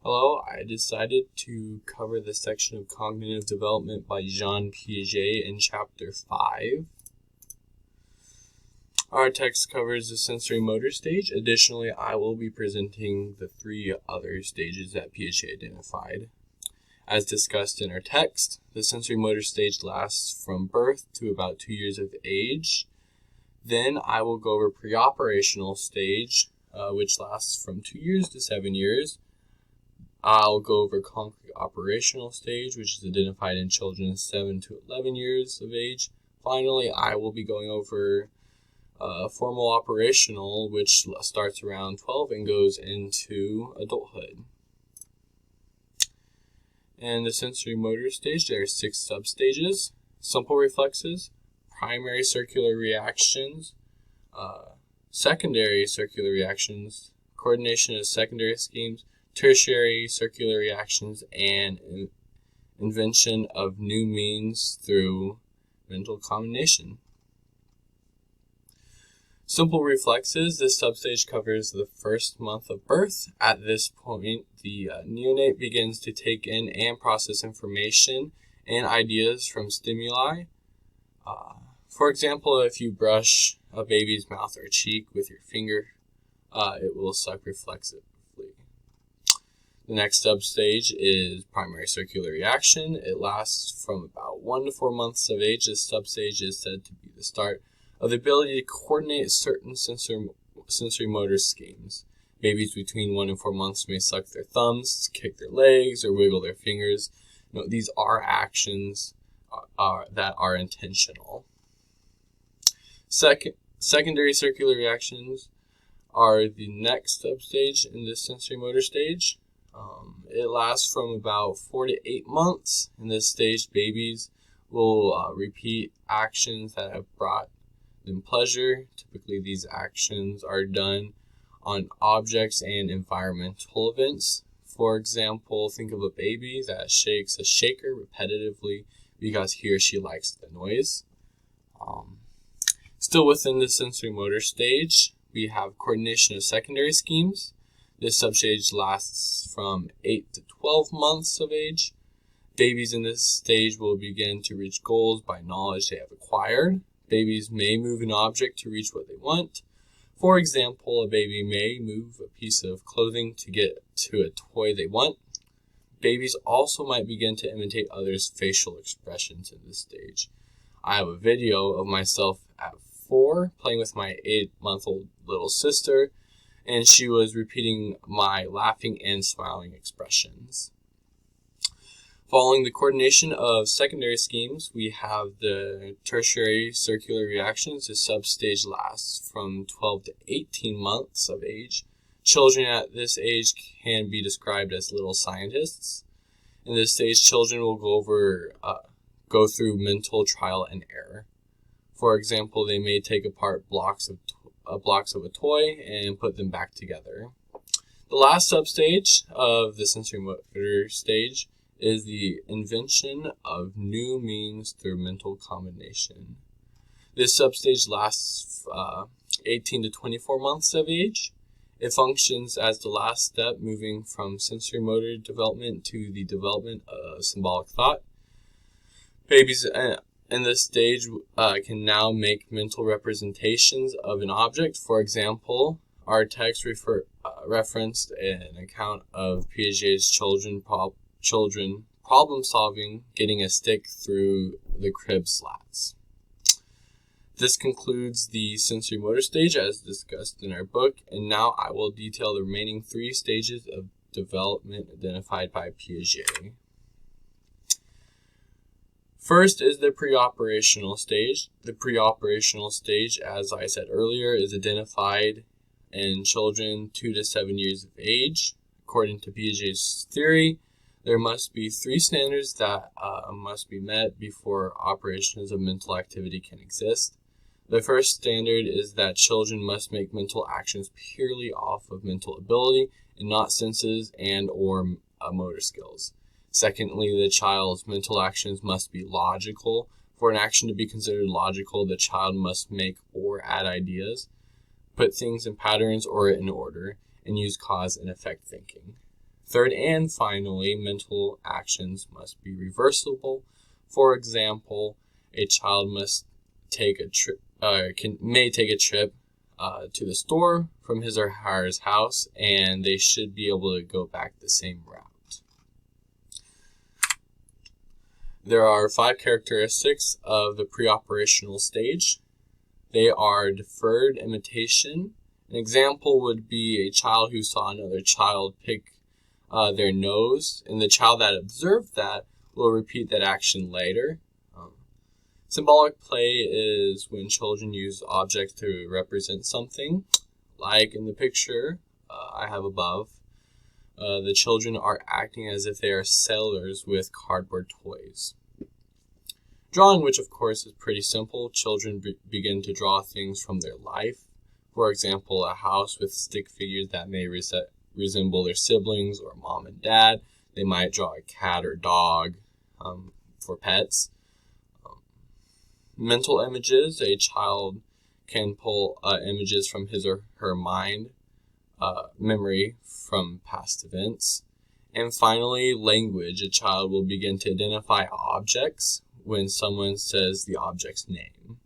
Hello, I decided to cover the section of cognitive development by Jean Piaget in Chapter 5. Our text covers the sensory motor stage. Additionally, I will be presenting the three other stages that Piaget identified. As discussed in our text, the sensory motor stage lasts from birth to about 2 years of age. Then I will go over preoperational stage, which lasts from 2 years to 7 years. I'll go over concrete operational stage, which is identified in children 7 to 11 years of age. Finally, I will be going over formal operational, which starts around 12 and goes into adulthood. In the sensory motor stage, there are 6 substages: simple reflexes, primary circular reactions, secondary circular reactions, coordination of secondary schemes, tertiary circular reactions, and invention of new means through mental combination. Simple reflexes. This substage covers the first month of birth. At this point, the neonate begins to take in and process information and ideas from stimuli. For example, if you brush a baby's mouth or cheek with your finger, it will suck reflexively. The next substage is primary circular reaction. It lasts from about 1 to 4 months of age. This substage is said to be the start of the ability to coordinate certain sensory motor schemes. Babies between 1 and 4 months may suck their thumbs, kick their legs, or wiggle their fingers. These are actions that are intentional. Secondary circular reactions are the next substage in this sensory motor stage. It lasts from about 4 to 8 months. In this stage, babies will repeat actions that have brought them pleasure. Typically, these actions are done on objects and environmental events. For example, think of a baby that shakes a shaker repetitively because he or she likes the noise. Still within the sensory motor stage, we have coordination of secondary schemes. This substage lasts from 8 to 12 months of age. Babies in this stage will begin to reach goals by knowledge they have acquired. Babies may move an object to reach what they want. For example, a baby may move a piece of clothing to get to a toy they want. Babies also might begin to imitate others' facial expressions in this stage. I have a video of myself at 4 playing with my 8-month-old little sister, and she was repeating my laughing and smiling expressions. Following the coordination of secondary schemes, we have the tertiary circular reactions. This substage lasts from 12 to 18 months of age. Children at this age can be described as little scientists. In this stage, children will go through mental trial and error. For example, they may take apart blocks of a toy and put them back together. The last substage of the sensory motor stage is the invention of new means through mental combination. This substage lasts 18 to 24 months of age. It functions as the last step, moving from sensory motor development to the development of symbolic thought. Babies in this stage can now make mental representations of an object. For example, our text referenced an account of Piaget's children problem solving, getting a stick through the crib slats. This concludes the sensory motor stage as discussed in our book, and now I will detail the remaining 3 stages of development identified by Piaget. First is the preoperational stage. The preoperational stage, as I said earlier, is identified in children 2 to 7 years of age. According to Piaget's theory, there must be 3 standards that must be met before operations of mental activity can exist. The first standard is that children must make mental actions purely off of mental ability and not senses and or motor skills. Secondly, the child's mental actions must be logical. For an action to be considered logical, the child must make or add ideas, put things in patterns or in order, and use cause and effect thinking. Third and finally, mental actions must be reversible. For example, a child must take a trip, may take a trip to the store from his or her house, and they should be able to go back the same route. There are 5 characteristics of the preoperational stage. They are deferred imitation. An example would be a child who saw another child pick their nose, and the child that observed that will repeat that action later. Symbolic play is when children use objects to represent something, like in the picture I have above. The children are acting as if they are sailors with cardboard toys. Drawing, which of course is pretty simple, children begin to draw things from their life. For example, a house with stick figures that may resemble their siblings or mom and dad. They might draw a cat or dog for pets. Mental images, a child can pull images from his or her mind, memory from past events. And finally, language, a child will begin to identify objects when someone says the object's name.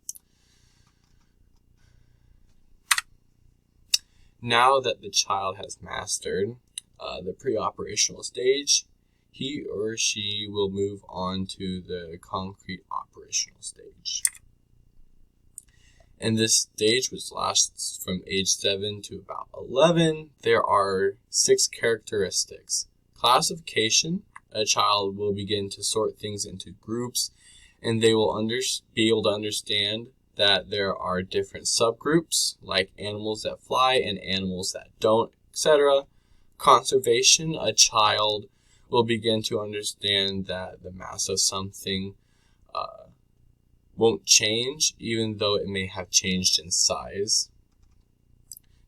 Now that the child has mastered the preoperational stage, he or she will move on to the concrete operational stage. And this stage, which lasts from age 7 to about 11, there are 6 characteristics. Classification, a child will begin to sort things into groups, and they will be able to understand that there are different subgroups, like animals that fly and animals that don't, etc. Conservation, a child will begin to understand that the mass of something won't change, even though it may have changed in size.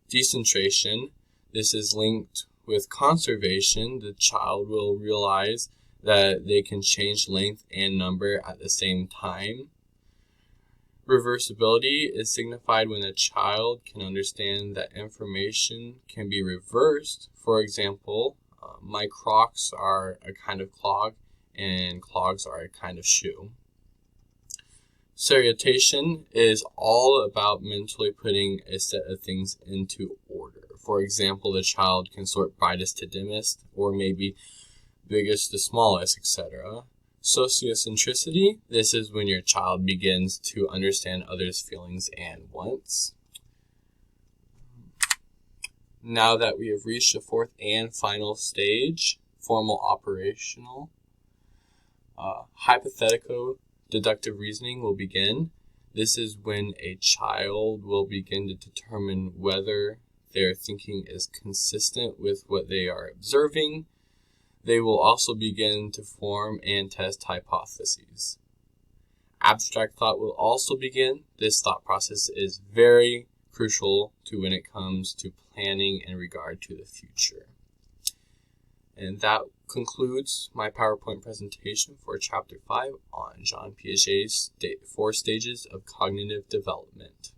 Decentration, this is linked with conservation. The child will realize that they can change length and number at the same time. Reversibility is signified when a child can understand that information can be reversed. For example, my Crocs are a kind of clog, and clogs are a kind of shoe. Seriatation is all about mentally putting a set of things into order. For example, the child can sort brightest to dimmest, or maybe biggest to smallest, etc. Sociocentricity, this is when your child begins to understand others' feelings and wants. Now that we have reached the 4th and final stage, formal operational, hypothetical deductive reasoning will begin. This is when a child will begin to determine whether their thinking is consistent with what they are observing. They will also begin to form and test hypotheses. Abstract thought will also begin. This thought process is very crucial to when it comes to planning in regard to the future. And that concludes my PowerPoint presentation for Chapter 5 on Jean Piaget's 4 stages of cognitive development.